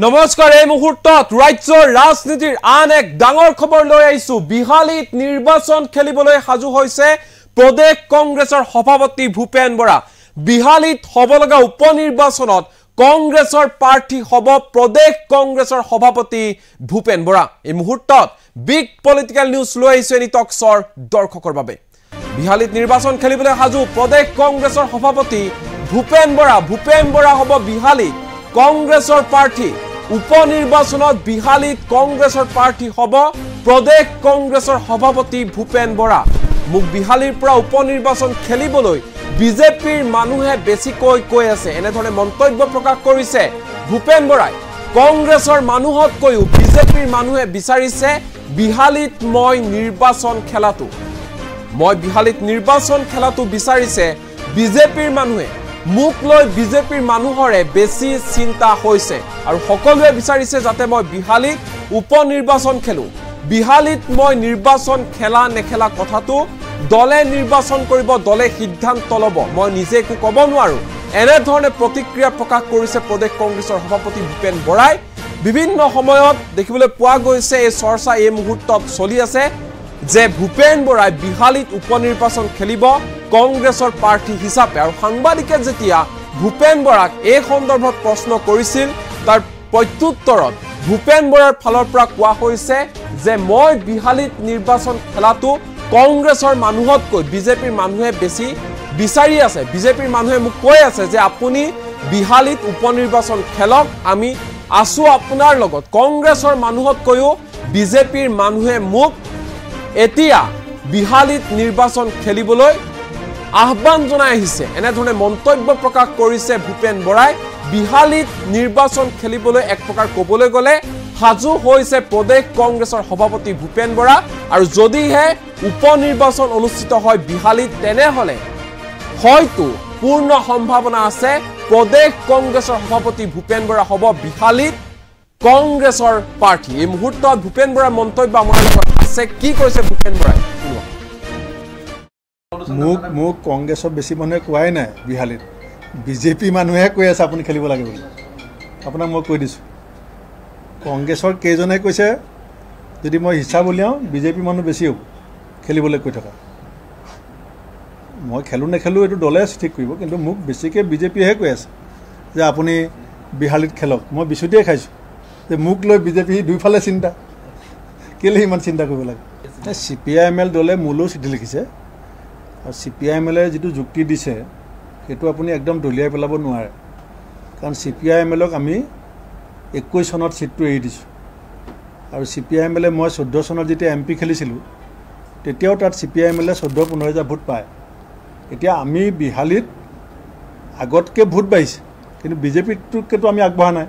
নমস্কাৰ এই মুহূৰ্তত ৰাজ্যৰ ৰাজনীতিৰ আন এক ডাঙৰ খবৰ লৈ আহিছো বিহালীত নিৰ্বাচন খেলিবলৈ সাজু হৈছে প্ৰদেশ কংগ্ৰেছৰ সভাপতি ভূপেন বৰা বিহালীত হবলগা উপনিৰ্বাচনত কংগ্ৰেছৰ প্ৰাৰ্থী হ'ব প্ৰদেশ কংগ্ৰেছৰ সভাপতি ভূপেন বৰা এই মুহূৰ্তত বিগ পলিটিক্যাল নিউজ লৈ আহিছে নিটক্সৰ দৰ্শকৰ বাবে বিহালীত নিৰ্বাচন খেলিবলৈ সাজু প্ৰদেশ কংগ্ৰেছৰ সভাপতি ভূপেন বৰা হ'ব বিহালীত কংগ্ৰেছৰ প্ৰাৰ্থী উপনিৰ্বাচনত বিহালীত কংগ্ৰেছৰ প্ৰাৰ্থী হ'ব প্ৰদেশ কংগ্ৰেছৰ সভাপতি ভূপেন বৰা মুক বিহালীৰ পৰা উপনিৰ্বাচন খেলিবলৈ বিজেপিৰ মানুহে বেছিকৈ কৈ আছে এনেধৰণে মন্তব্য প্ৰকাশ কৰিছে ভূপেন বৰাই কংগ্ৰেছৰ মানুহতকৈও বিজেপিৰ মানুহে বিচাৰিছে বিহালীত মই নিৰ্বাচন খেলাটো বিচাৰিছে বিজেপিৰ মানুহে মুক লৈ বিজেপিৰ মানুহৰে বেছি চিন্তা হৈছে আৰু সকলোৱে বিচাৰিছে যাতে মই বিহালীত উপনিৰ্বাচন খেলো বিহালীত মই নিৰ্বাচন খেলা নেখেলা কথাটো দলে নিৰ্বাচন কৰিব দলে সিদ্ধান্ত ল'ব মই নিজে কো ক'ব নোৱাৰো এনে ধৰণে প্ৰতিক্ৰিয়া প্ৰকাশ কৰিছে প্ৰদেশ কংগ্ৰেছৰ সভাপতি ভূপেন বৰাই বিভিন্ন সময়ত দেখিবলৈ পোৱা গৈছে এই চৰ্চা এই মুহূৰ্তত চলি আছে যে ভূপেন বৰাই বিহালীত উপনিৰ্বাচন খেলিব কংগ্ৰেছৰ প্ৰাৰ্থী হিচাপে আৰু সাংবাদিকে যেতিয়া ভূপেন বৰাক এই সন্দৰ্ভত প্ৰশ্ন কৰিছিল তাৰ প্ৰত্যুত্তৰত ভূপেন বৰাৰ ফালৰ পৰা কোৱা হৈছে যে মই বিহালীত নিৰ্বাচন খেলাটো কংগ্ৰেছৰ মানুহতকৈ বিজেপিৰ মানুহে বেছি বিচাৰি আছে বিজেপিৰ মানুহে মোক কৈ আছে যে আপুনি বিহালীত উপনিৰ্বাচন খেলক আমি আছো আপোনাৰ লগত কংগ্ৰেছৰ মানুহতকৈও বিজেপিৰ মানুহে মোক এতিয়া বিহালীত নিৰ্বাচন খেলিবলৈ আহ্বান জনাই আহিছে এনেধৰণে মন্তব্য প্ৰকাশ কৰিছে ভূপেন বৰাই বিহালীত নিৰ্বাচন খেলিবলৈ এক প্ৰকাৰ ক'বলৈ গ'লে সাজু হৈছে প্ৰদেশ কংগ্ৰেছৰ সভাপতি ভূপেন বৰা আৰু যদিহে উপনিৰ্বাচন অনুষ্ঠিত হয় বিহালীত তেনেহ'লে হয়তো পূৰ্ণ সম্ভাৱনা আছে প্ৰদেশ কংগ্ৰেছৰ সভাপতি ভূপেন বৰা হ'ব বিহালীত কংগ্ৰেছৰ প্ৰাৰ্থী এই মুহূৰ্তত ভূপেন বৰাৰ মন্তব্য আমাৰ লগত আছে কি কৈছে ভূপেন বৰাই মোক কংগ্ৰেছৰ বেছি মানুহে কোৱাই নাই বিহালীত বিজেপি মানুহে কৈ আছে আপুনি খেলিব লাগে বুলি আপোনাক মই কৈ দিছোঁ কংগ্ৰেছৰ কেইজনে কৈছে যদি মই হিচাপ উলিয়াওঁ বিজেপি মানুহ বেছি হ'ব খেলিবলৈ কৈ থকা মই খেলোঁ নেখেলোঁ এইটো দলে ঠিক কৰিব কিন্তু মোক বেছিকৈ বিজেপিয়েহে কৈ আছে যে আপুনি বিহালীত খেলক মই বিচুতিয়ে খাইছোঁ যে মোক লৈ বিজেপি দুইফালে চিন্তা কেলৈ ইমান চিন্তা কৰিব লাগে CPI-ML দলে মোলৈও চিঠি লিখিছে আৰু CPI-ML যিটো যুক্তি দিছে সেইটো আপুনি একদম দলিয়াই পেলাব নোৱাৰে কাৰণ CPI-MLক আমি 21 চনত চিটটো এৰি দিছোঁ আৰু CPI-ML মই 14 চনত যেতিয়া MP খেলিছিলোঁ তেতিয়াও তাত CPI-ML 14-15 হাজাৰ ভোট পায় এতিয়া আমি বিহালীত আগতকৈ ভোট পাইছে কিন্তু বিজেপিটোতকৈতো আমি আগবঢ়া নাই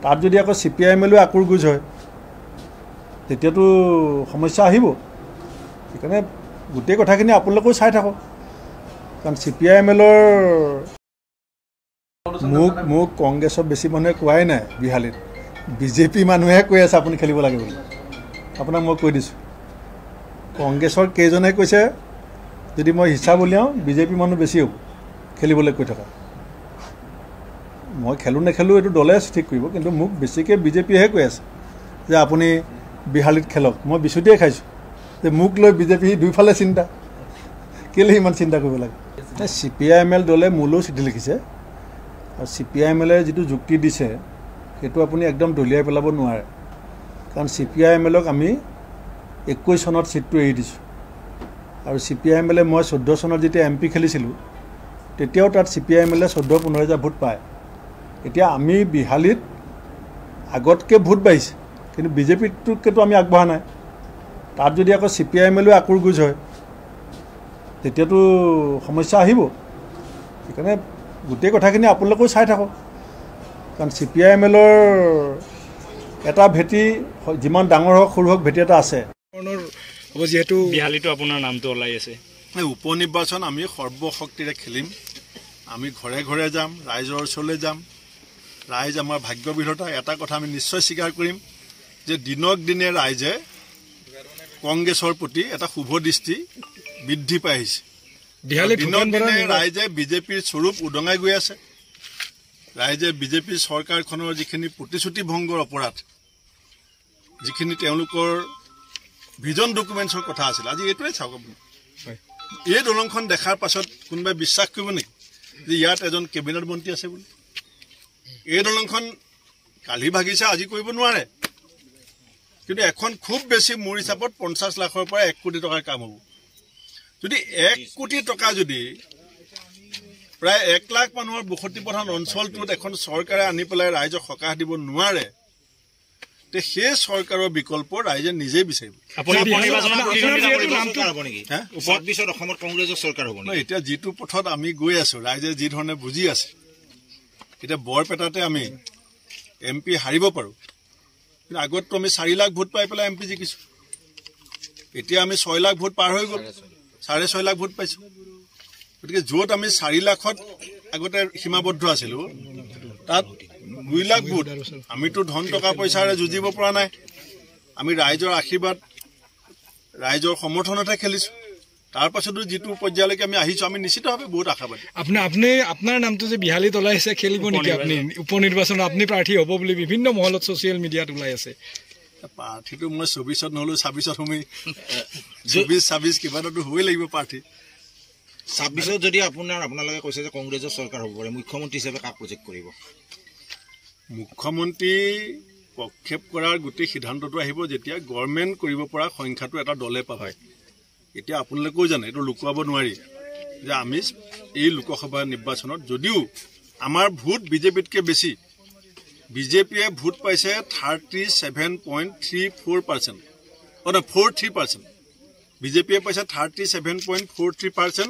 তাত যদি আকৌ CPI-ML আকুৰ গুজ হয় তেতিয়াতো সমস্যা আহিব সেইকাৰণে গোটেই কথাখিনি আপোনালোকেও চাই থাকক কাৰণ CPI-MLৰ মোক কংগ্ৰেছৰ বেছি মানুহে কোৱাই নাই বিহালীত বিজেপি মানুহে কৈ আছে আপুনি খেলিব লাগে বুলি আপোনাক মই কৈ দিছোঁ কংগ্ৰেছৰ কেইজনে কৈছে যদি মই হিচাপ উলিয়াওঁ বিজেপি মানুহ বেছি হ'ব খেলিবলৈ কৈ থকা মই খেলোঁ নেখেলোঁ এইটো দলে ঠিক কৰিব কিন্তু মোক বেছিকৈ বিজেপিয়েহে কৈ আছে যে আপুনি বিহালীত খেলক মই বিচুতিয়ে খাইছোঁ যে মোক লৈ বিজেপি দুইফালে চিন্তা কেলৈ ইমান চিন্তা কৰিব লাগে CPI-ML দলে মোলৈও চিঠি লিখিছে আৰু CPI-ML যিটো যুক্তি দিছে সেইটো আপুনি একদম দলিয়াই পেলাব নোৱাৰে কাৰণ CPI-MLক আমি 21 চনত চিটটো এৰি দিছোঁ আৰু CPI-ML মই 14 চনত যেতিয়া MP খেলিছিলোঁ তেতিয়াও তাত CPI-ML 14-15 হাজাৰ ভোট পায় এতিয়া আমি বিহালীত আগতকৈ ভোট পাইছে কিন্তু বিজেপিটোতকৈতো আমি আগবঢ়া নাই তাত যদি আকৌ CPI-ML আকুৰ গুজ হয় তেতিয়াতো সমস্যা আহিব সেইকাৰণে গোটেই কথাখিনি আপোনালোকেও চাই থাকক কাৰণ CPI-MLৰ এটা ভেটি যিমান ডাঙৰ হওক সৰু হওক ভেটি এটা আছে যিহেতু বিহালীটো আপোনাৰ নামটো ওলাই আছে উপনিৰ্বাচন আমি সৰ্বশক্তিৰে খেলিম আমি ঘৰে ঘৰে যাম ৰাইজৰ ওচৰলৈ যাম ৰাইজ আমাৰ ভাগ্য বিধাতা এটা কথা আমি নিশ্চয় স্বীকাৰ কৰিম যে দিনক দিনে ৰাইজে কংগ্ৰেছৰ প্ৰতি এটা শুভ দৃষ্টি বৃদ্ধি পাই আহিছে দিনক দিনে ৰাইজে বিজেপিৰ স্বৰূপ উদঙাই গৈ আছে ৰাইজে বিজেপি চৰকাৰখনৰ যিখিনি প্ৰতিশ্ৰুতি ভংগৰ অপৰাধ, যিখিনি তেওঁলোকৰ ভিজন ডকুমেণ্টছৰ কথা আছিল, আজি এইটোৱে চাওক আপুনি। এই দলংখন দেখাৰ পাছত কোনোবাই বিশ্বাস কৰিব নেকি যে ইয়াত এজন কেবিনেট মন্ত্ৰী আছে বুলি? এই দলংখন কালি ভাগিছে, আজি কৰিব নোৱাৰে, কিন্তু এখন খুব বেছি মোৰ হিচাপত 50 লাখৰ পৰা 1 কোটি টকাৰ কাম হ'ব। যদি 1 কোটি টকা যদি প্ৰায় 1 লাখ মানুহৰ বসতি প্ৰধান অঞ্চলটোত এখন চৰকাৰে আনি পেলাই ৰাইজক সকাহ দিব নোৱাৰে, তে সেই চৰকাৰৰ বিকল্প ৰাইজে নিজেই বিচাৰিব। এতিয়া যিটো পথত আমি গৈ আছো, ৰাইজে যি ধৰণে বুজি আছে, এতিয়া বৰপেটাতে আমি MP হাৰিব পাৰোঁ, কিন্তু আগততো আমি 4 লাখ ভোট পাই পেলাই MP জিকিছোঁ। এতিয়া আমি 6 লাখ ভোট পাৰ হৈ গ'ল, 6.5 লাখ ভোট পাইছোঁ। গতিকে য'ত আমি 4 লাখত আগতে সীমাবদ্ধ আছিলোঁ, তাত 2 লাখ ভোট আমিতো ধন টকা পইচাৰে যুঁজিব পৰা নাই। আমি ৰাইজৰ আশীৰ্বাদ, ৰাইজৰ সমৰ্থনতহে খেলিছোঁ। তাৰ পাছতো যিটো পৰ্যায়লৈকে আমি আহিছোঁ, আমি নিশ্চিতভাৱে বহুত আশাবাদী। আপোনাৰ নামটো যে বিহালীত ওলাইছে, খেলিব নেকি আপুনি উপ নিৰ্বাচনত? আপুনি প্ৰাৰ্থী হ'ব বুলি বিভিন্ন মহলত ছচিয়েল মিডিয়াত ওলাই আছে। প্ৰাৰ্থীটো মই 24ত নহ'লেও 26ত হ'মেই। 24-26 কিবা এটাতো হ'বই লাগিব প্ৰাৰ্থী। 26ত যদি আপোনালোকে কৈছে যে কংগ্ৰেছৰ চৰকাৰ হ'ব পাৰে, মুখ্যমন্ত্ৰী হিচাপে কাক প্ৰজেক্ট কৰিব? মুখ্যমন্ত্ৰী প্ৰক্ষেপ কৰাৰ গোটেই সিদ্ধান্তটো আহিব যেতিয়া গভৰ্ণমেণ্ট কৰিব পৰা সংখ্যাটো এটা দলে পায়। এতিয়া আপোনালোকেও জানে, এইটো লুকুৱাব নোৱাৰি যে আমি এই লোকসভা নিৰ্বাচনত যদিও আমাৰ ভোট বিজেপিতকৈ বেছি, বিজেপিয়ে ভোট পাইছে 37.34%, 43%। বিজেপিয়ে পাইছে 37.43%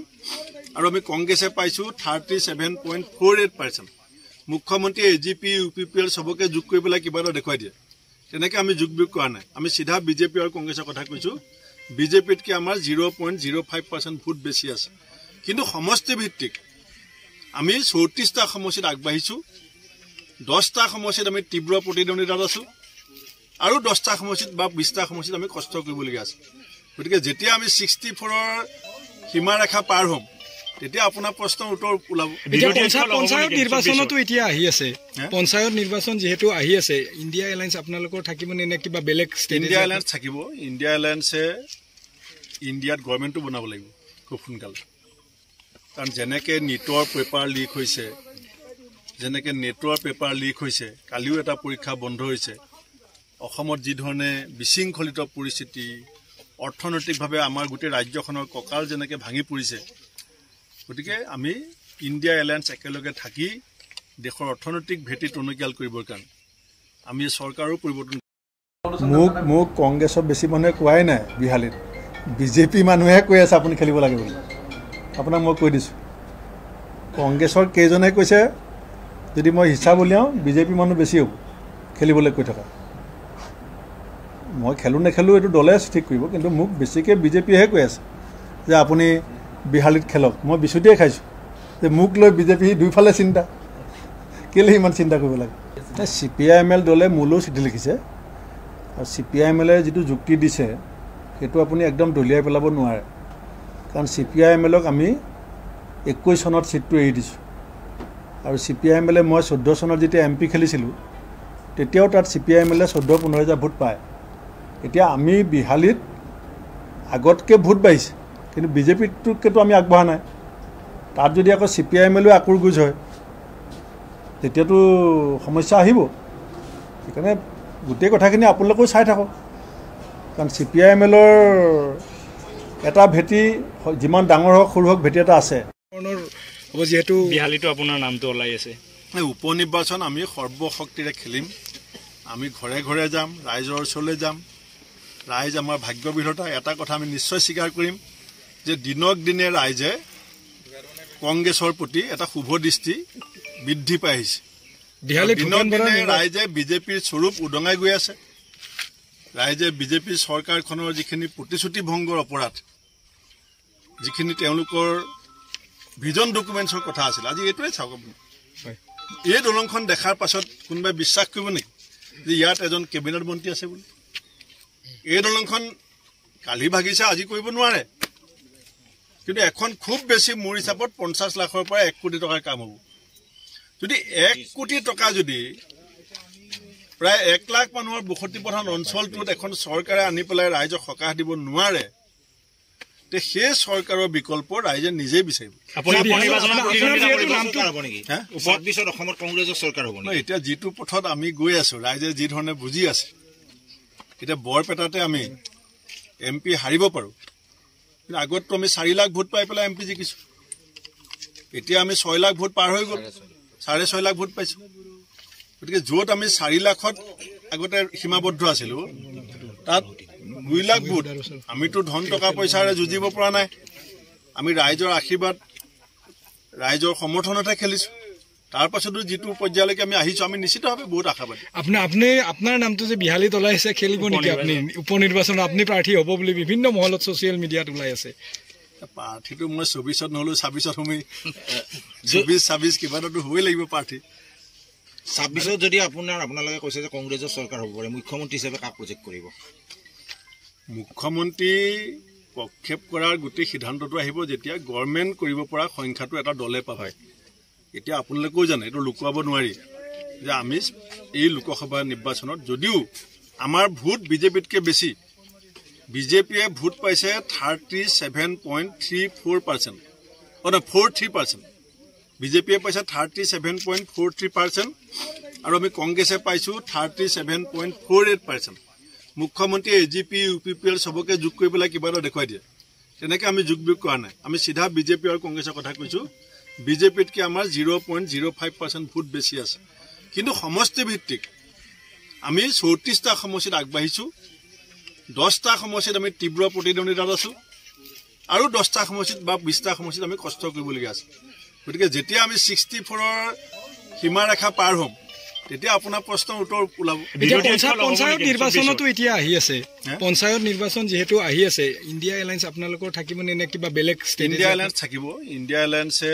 আৰু আমি কংগ্ৰেছে পাইছোঁ 37.48%। মুখ্যমন্ত্ৰীয়ে AGP, UPPL চবকে যোগ কৰি পেলাই কিবা এটা দেখুৱাই দিয়ে, তেনেকৈ আমি যোগ বিয়োগ কৰা নাই। আমি চিধা বিজেপি আৰু কংগ্ৰেছৰ কথা কৈছোঁ। বিজেপিতকৈ আমাৰ 0.05% ভোট বেছি আছে, কিন্তু সমষ্টি ভিত্তিক আমি 34টা সমষ্টিত আগবাঢ়িছোঁ। 10টা সমষ্টিত আমি তীব্ৰ প্ৰতিদ্বন্দ্বিতাত আছোঁ আৰু 10টা সমষ্টিত বা 20টা সমষ্টিত আমি কষ্ট কৰিবলগীয়া আছে। গতিকে যেতিয়া আমি 64ৰ সীমাৰেখা পাৰ হ'ম, তেতিয়া আপোনাৰ প্ৰশ্নৰ উত্তৰ ওলাব। পঞ্চায়ত নিৰ্বাচনতো এতিয়া আহি আছে, পঞ্চায়ত নিৰ্বাচন যিহেতু আহি আছে, ইণ্ডিয়া এলায়েন্স আপোনালোকৰ থাকিব নে কিবা বেলেগ? ইণ্ডিয়া এলায়েন্স থাকিব। ইণ্ডিয়া এলায়েন্সে ইণ্ডিয়াত গভৰ্ণমেণ্টটো বনাব লাগিব খুব সোনকালে। কাৰণ যেনেকৈ নিটৰ পেপাৰ লিক হৈছে, কালিও এটা পৰীক্ষা বন্ধ হৈছে। অসমত যি ধৰণে বিশৃংখলিত পৰিস্থিতি, অৰ্থনৈতিকভাৱে আমাৰ গোটেই ৰাজ্যখনৰ কঁকাল যেনেকৈ ভাঙি পৰিছে, গতিকে আমি ইণ্ডিয়া এলায়েন্স একেলগে থাকি দেশৰ অৰ্থনৈতিক ভেটি টনকিয়াল কৰিবৰ কাৰণে আমি চৰকাৰো পৰিৱৰ্তন। মোক কংগ্ৰেছৰ বেছি মানুহে কোৱাই নাই বিহালীত, বিজেপি মানুহে কৈ আছে আপুনি খেলিব লাগে বুলি। আপোনাক মই কৈ দিছোঁ, কংগ্ৰেছৰ কেইজনে কৈছে যদি মই হিচাপ উলিয়াওঁ বিজেপি মানুহ বেছি হ'ব খেলিবলৈ কৈ থকা। মই খেলোঁ নেখেলোঁ এইটো দলে ঠিক কৰিব, কিন্তু মোক বেছিকৈ বিজেপিয়েহে কৈ আছে যে আপুনি বিহালীত খেলক। মই বিচুতিয়ে খাইছোঁ যে মোক লৈ বিজেপি দুইফালে চিন্তা, কেলৈ ইমান চিন্তা কৰিব লাগে? CPIML দলে মোলৈও চিঠি লিখিছে, আৰু CPIMLে যিটো যুক্তি দিছে সেইটো আপুনি একদম দলিয়াই পেলাব নোৱাৰে। কাৰণ CPIMLক আমি 21 চনত চিটটো এৰি দিছোঁ, আৰু CPIMLে মই 14 চনত যেতিয়া MP খেলিছিলোঁ তেতিয়াও তাত CPIMLে 14-15 হাজাৰ ভোট পায়। এতিয়া আমি বিহালীত আগতকৈ ভোট বাঢ়িছে, কিন্তু বিজেপিটোতকৈতো আমি আগবঢ়া নাই। তাত যদি আকৌ CPIMLও আকুৰগুজ হয় তেতিয়াতো সমস্যা আহিব। সেইকাৰণে গোটেই কথাখিনি আপোনালোকেও চাই থাকক, কাৰণ CPIMLৰ এটা ভেটি যিমান ডাঙৰ হওক সৰু হওক ভেটি এটা আছে। যিহেতু বিহালীতো আপোনাৰ নামটো ওলাই আছে, উপ নিৰ্বাচন আমি সৰ্বশক্তিৰে খেলিম। আমি ঘৰে ঘৰে যাম, ৰাইজৰ ওচৰলৈ যাম। ৰাইজ আমাৰ ভাগ্য বিধাতা। এটা কথা আমি নিশ্চয় স্বীকাৰ কৰিম যে দিনক দিনে ৰাইজে কংগ্ৰেছৰ প্ৰতি এটা শুভ দৃষ্টি বৃদ্ধি পাই আহিছে। দিনক দিনে ৰাইজে বিজেপিৰ স্বৰূপ উদঙাই গৈ আছে। ৰাইজে বিজেপি চৰকাৰখনৰ যিখিনি প্ৰতিশ্ৰুতি ভংগৰ অপৰাধ, যিখিনি তেওঁলোকৰ ভিজন ডকুমেণ্টছৰ কথা আছিল, আজি এইটোৱে চাওক আপুনি। এই দলংখন দেখাৰ পাছত কোনোবাই বিশ্বাস কৰিব নেকি যে ইয়াত এজন কেবিনেট মন্ত্ৰী আছে বুলি? এই দলংখন কালি ভাগিছে, আজি কৰিব নোৱাৰে, কিন্তু এখন খুব বেছি মোৰ হিচাপত 50 লাখৰ পৰা 1 কোটি টকাৰ কাম হ'ব। যদি 1 কোটি টকা যদি প্ৰায় 1 লাখ মানুহৰ বসতি প্ৰধান অঞ্চলটোত এখন চৰকাৰে আনি পেলাই ৰাইজক সকাহ দিব নোৱাৰে তে সেই চৰকাৰৰ বিকল্প ৰাইজে নিজেই বিচাৰিব এতিয়া যিটো পথত আমি গৈ আছো ৰাইজে যি ধৰণে বুজি আছে এতিয়া বৰপেটাতে আমি MP হাৰিব পাৰো কিন্তু আগততো আমি 4 লাখ ভোট পাই পেলাই MP জিকিছো এতিয়া আমি 6 লাখ ভোট পাৰ হৈ গ'ল 6.5 লাখ ভোট পাইছো গতিকে য'ত আমি 4 লাখত আগতে সীমাবদ্ধ আছিলো তাত 2 লাখ ভোট আমিতো ধন টকা পইচাৰে যুঁজিব পৰা নাই আমি ৰাইজৰ আশীৰ্বাদ ৰাইজৰ সমৰ্থনতে খেলিছো তাৰ পাছতো যিটো পৰ্যায়লৈকে আমি আহিছো আমি নিশ্চিতভাৱে বহুত আশাবাদী আপোনাৰ নামটো যে বিহালীত ওলাইছে খেলিব নেকি আপুনি উপনিৰ্বাচনত আপুনি প্ৰাৰ্থী হ'ব বুলি বিভিন্ন মহলত ছচিয়েল মিডিয়াত ওলাই আছে প্ৰাৰ্থীটো মই 24ত নহলো 26ত হমি 24 কিবা এটাতো হ'বই লাগিব প্ৰাৰ্থী 26ত যদি আপোনালোকে কৈছে যে কংগ্ৰেছৰ চৰকাৰ হ'ব পাৰে মুখ্যমন্ত্ৰী হিচাপে কাক প্ৰজেক্ট কৰিব মুখ্যমন্ত্ৰী প্ৰক্ষেপ কৰাৰ গোটেই সিদ্ধান্তটো আহিব যেতিয়া গভৰ্ণমেণ্ট কৰিব পৰা সংখ্যাটো এটা দলে পায় এতিয়া আপোনালোকেও জানে এইটো লুকুৱাব নোৱাৰি যে আমি এই লোকসভা নিৰ্বাচনত যদিও আমাৰ ভোট বিজেপিতকৈ বেছি বিজেপিয়ে ভোট পাইছে 37.34%, 43%। বিজেপিয়ে পাইছে 37.43% আৰু আমি কংগ্ৰেছে পাইছো 37.48%। মুখ্যমন্ত্ৰী AGP UPPL সবকে যোগ কৰি পেলাই কিবা এটা দেখুৱাই দিয়ে তেনেকৈ আমি যোগ বিয়োগ কৰা নাই আমি সিধা বিজেপি আৰু কংগ্ৰেছৰ কথা কৈছো বিজেপিতকৈ আমাৰ 0.05% ভোট বেছি আছে কিন্তু সমষ্টি ভিত্তিক আমি 34টা সমষ্টিত আগবাঢ়িছো 10টা সমষ্টিত আমি তীব্ৰ প্ৰতিদ্বন্দ্বিতাত আছো আৰু 10টা সমষ্টিত বা 20টা সমষ্টিত আমি কষ্ট কৰিবলগীয়া আছে গতিকে যেতিয়া আমি 64ৰ সীমাৰেখা পাৰ হ'ম তেতিয়া আপোনাৰ প্ৰশ্নৰ উত্তৰ ওলাব পঞ্চায়ত নিৰ্বাচনতো এতিয়া আহি আছে পঞ্চায়ত নিৰ্বাচন যেহেতু আহি আছে ইণ্ডিয়া এলায়েন্স আপোনালোকৰ থাকিব নে কিবা বেলেগ ষ্টেট ইণ্ডিয়া এলায়েন্স থাকিব ইণ্ডিয়া এলায়েন্সে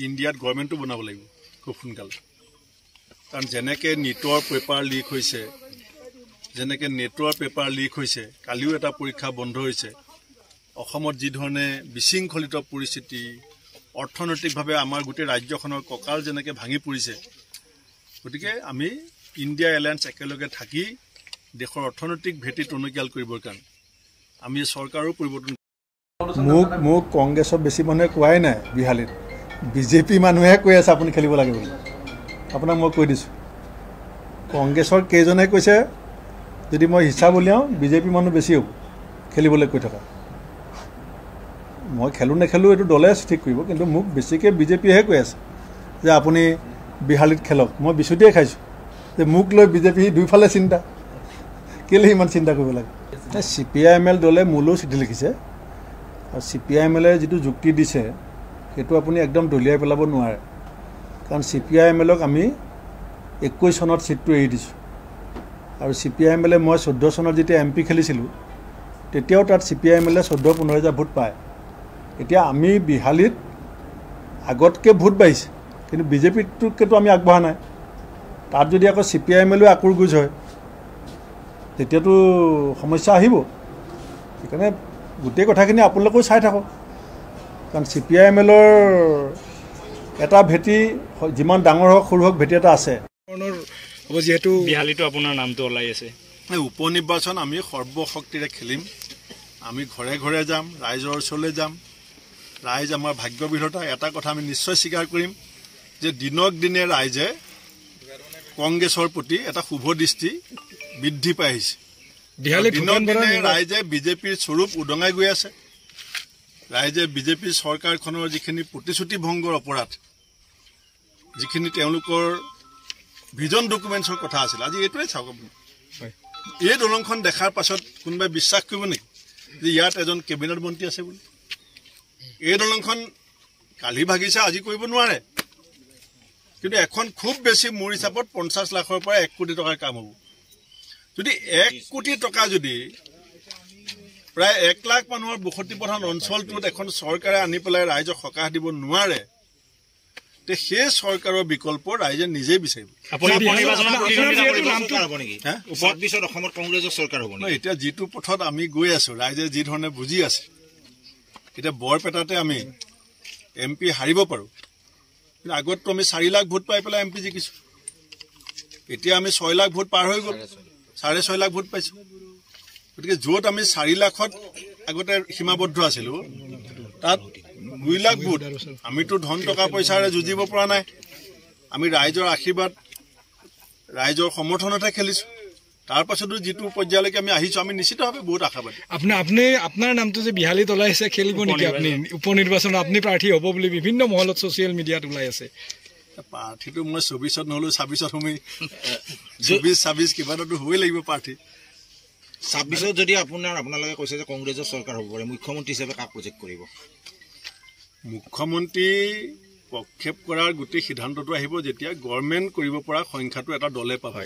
ইণ্ডিয়াত গভৰ্ণমেণ্টটো বনাব লাগিব খুব সোনকালে কাৰণ যেনেকৈ নিটৰ পেপাৰ লিক হৈছে যেনেকৈ নেটৰ পেপাৰ লিক হৈছে কালিও এটা পৰীক্ষা বন্ধ হৈছে অসমত যি ধৰণে বিশৃংখলিত পৰিস্থিতি অৰ্থনৈতিকভাৱে আমাৰ গোটেই ৰাজ্যখনৰ কঁকাল যেনেকৈ ভাঙি পৰিছে গতিকে আমি ইণ্ডিয়া এলায়েন্স একেলগে থাকি দেশৰ অৰ্থনৈতিক ভেটি টনকিয়াল কৰিবৰ কাৰণে আমি চৰকাৰো পৰিৱৰ্তন মোক কংগ্ৰেছৰ বেছি মানুহে কোৱাই নাই বিহালীত বিজেপি মানুহে কৈ আছে আপুনি খেলিব লাগে বুলি আপোনাক মই কৈ দিছোঁ কংগ্ৰেছৰ কেইজনে কৈছে যদি মই হিচাপ উলিয়াওঁ বিজেপি মানুহ বেছি হ'ব খেলিবলৈ কৈ থকা মই খেলোঁ নেখেলোঁ এইটো দলে ঠিক কৰিব কিন্তু মোক বেছিকৈ বিজেপিয়েহে কৈ আছে যে আপুনি বিহালীত খেলক মই বিচুটিয়ে খাইছোঁ যে মোক লৈ বিজেপি দুইফালে চিন্তা কেলৈ ইমান চিন্তা কৰিব লাগে CPIML দলে মোলৈও চিঠি লিখিছে আৰু CPIMLে যিটো যুক্তি দিছে সেইটো আপুনি একদম দলিয়াই পেলাব নোৱাৰে কাৰণ CPIMLক আমি 21 চনত চিটটো এৰি দিছোঁ আৰু CPIMLে মই 14 চনত যেতিয়া MP খেলিছিলোঁ তেতিয়াও তাত CPIMLে 14-15 হাজাৰ ভোট পায় এতিয়া আমি বিহালীত আগতকৈ ভোট বাঢ়িছে কিন্তু বিজেপিটোতকৈতো আমি আগবঢ়া নাই তাত যদি আকৌ CPIMLও আকুৰগুজ হয় তেতিয়াতো সমস্যা আহিব সেইকাৰণে গোটেই কথাখিনি আপোনালোকেও চাই থাকক কাৰণ CPIMLৰ এটা ভেটি যিমান ডাঙৰ হওক সৰু হওক ভেটি এটা আছে যিহেতু বিহালীটো আপোনাৰ নামটো ওলাই আছে উপনিৰ্বাচন আমি সৰ্বশক্তিৰে খেলিম আমি ঘৰে ঘৰে যাম ৰাইজৰ ওচৰলৈ যাম ৰাইজ আমাৰ ভাগ্য বিধাতা এটা কথা আমি নিশ্চয় স্বীকাৰ কৰিম যে দিনক দিনে ৰাইজে কংগ্ৰেছৰ প্ৰতি এটা শুভ দৃষ্টি বৃদ্ধি পাই আহিছে দিনক দিনে ৰাইজে বিজেপিৰ স্বৰূপ উদঙাই গৈ আছে ৰাইজে বিজেপিৰ চৰকাৰখনৰ যিখিনি প্ৰতিশ্ৰুতি ভংগৰ অপৰাধ যিখিনি তেওঁলোকৰ ভিজন ডকুমেণ্টছৰ কথা আছিল আজি এইটোৱে চাওক আপুনি এই দলংখন দেখাৰ পাছত কোনোবাই বিশ্বাস কৰিব নেকি যে ইয়াত এজন কেবিনেট মন্ত্ৰী আছে বুলি এই দলংখন কালি ভাগিছে আজি কৰিব নোৱাৰে কিন্তু এখন খুব বেছি মোৰ হিচাপত 50 লাখৰ পৰা 1 কোটি টকাৰ কাম হ'ব যদি 1 কোটি টকা যদি প্ৰায় 1 লাখ মানুহৰ বসতি প্ৰধান অঞ্চলটোত এখন চৰকাৰে আনি পেলাই ৰাইজক সকাহ দিব নোৱাৰে তে সেই চৰকাৰৰ বিকল্প ৰাইজে নিজেই বিচাৰিব এতিয়া যিটো পথত আমি গৈ আছো ৰাইজে যি ধৰণে বুজি আছে এতিয়া বৰপেটাতে আমি MP হাৰিব পাৰো কিন্তু আগততো আমি 4 লাখ ভোট পাই পেলাই MP জিকিছোঁ। এতিয়া আমি 6 লাখ ভোট পাৰ হৈ গ'ল, 6.5 লাখ ভোট পাইছোঁ। গতিকে য'ত আমি 4 লাখত আগতে সীমাবদ্ধ আছিলোঁ, তাত 2 লাখ ভোট আমিতো ধন টকা পইচাৰে যুঁজিব পৰা নাই। আমি ৰাইজৰ আশীৰ্বাদ, ৰাইজৰ সমৰ্থনতে খেলিছোঁ। তাৰ পাছতো যিটো পৰ্যায়লৈকে আমি আহিছোঁ, আমি নিশ্চিতভাৱে বহুত আশাবাদী। আপোনাৰ নামটো যে বিহালীত ওলাইছে, খেলিব নেকি আপুনি উপ নিৰ্বাচনত? আপুনি প্ৰাৰ্থী হ'ব বুলি বিভিন্ন মহলত ছচিয়েল মিডিয়াত ওলাই আছে। প্ৰাৰ্থীটো মই 24ত নহ'লেও 26ত হ'মেই। 24-26 কিবা এটাতো হ'বই লাগিব প্ৰাৰ্থী। 26ত যদি আপোনালোকে কৈছে যে কংগ্ৰেছৰ চৰকাৰ হ'ব পাৰে, মুখ্যমন্ত্ৰী হিচাপে কাক প্ৰজেক্ট কৰিব? মুখ্যমন্ত্ৰী প্ৰক্ষেপ কৰাৰ গোটেই সিদ্ধান্তটো আহিব যেতিয়া গভৰ্ণমেণ্ট কৰিব পৰা সংখ্যাটো এটা দলে পাব।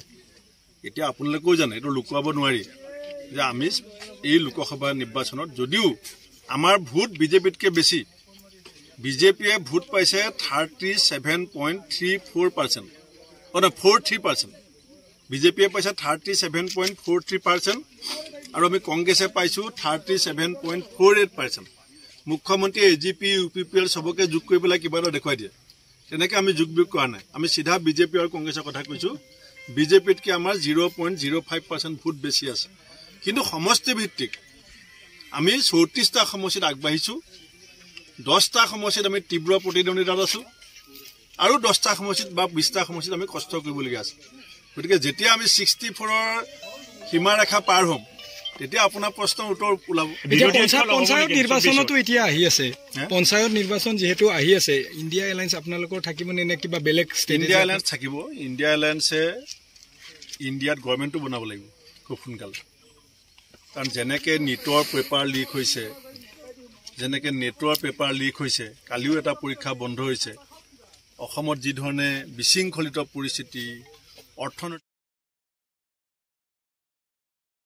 এতিয়া আপোনালোকেও জানে, এইটো লুকুৱাব নোৱাৰি যে আমি এই লোকসভা নিৰ্বাচনত যদিও আমাৰ ভোট বিজেপিতকৈ বেছি, বিজেপিয়ে ভোট পাইছে 37.34%, 43%। বিজেপিয়ে পাইছে 37.43% আৰু আমি কংগ্ৰেছে পাইছোঁ 37.48%। মুখ্যমন্ত্ৰীয়ে AGP, UPPL চবকে যোগ কৰি পেলাই কিবা এটা দেখুৱাই দিয়ে। তেনেকৈ আমি যোগ বিয়োগ কৰা নাই। আমি চিধা বিজেপি আৰু কংগ্ৰেছৰ কথা কৈছোঁ। বিজেপিতকৈ আমাৰ 0.05% ভোট বেছি আছে। কিন্তু সমষ্টি ভিত্তিক আমি 34টা সমষ্টিত আগবাঢ়িছোঁ। 10টা সমষ্টিত আমি তীব্ৰ প্ৰতিদ্বন্দ্বিতাত আছোঁ আৰু 10টা সমষ্টিত বা 20টা সমষ্টিত আমি কষ্ট কৰিবলগীয়া আছে। গতিকে যেতিয়া আমি 64ৰ সীমাৰেখা পাৰ হ'ম, তেতিয়া আপোনাৰ প্ৰশ্নৰ উত্তৰ ওলাব। পঞ্চায়ত নিৰ্বাচনতো এতিয়া আহি আছে, পঞ্চায়ত নিৰ্বাচন যিহেতু আহি আছে, ইণ্ডিয়া এলায়েন্স আপোনালোকৰ থাকিবনে নে কিবা বেলেগ? ইণ্ডিয়া এলায়েন্স থাকিব। ইণ্ডিয়া এলায়েন্সে ইণ্ডিয়াত গভৰ্ণমেণ্টটো বনাব লাগিব খুব সোনকালে। কাৰণ যেনেকৈ নিটৰ পেপাৰ লিক হৈছে, কালিও এটা পৰীক্ষা বন্ধ হৈছে। অসমত যি ধৰণে বিশৃংখলিত পৰিস্থিতি, অৰ্থনৈতিক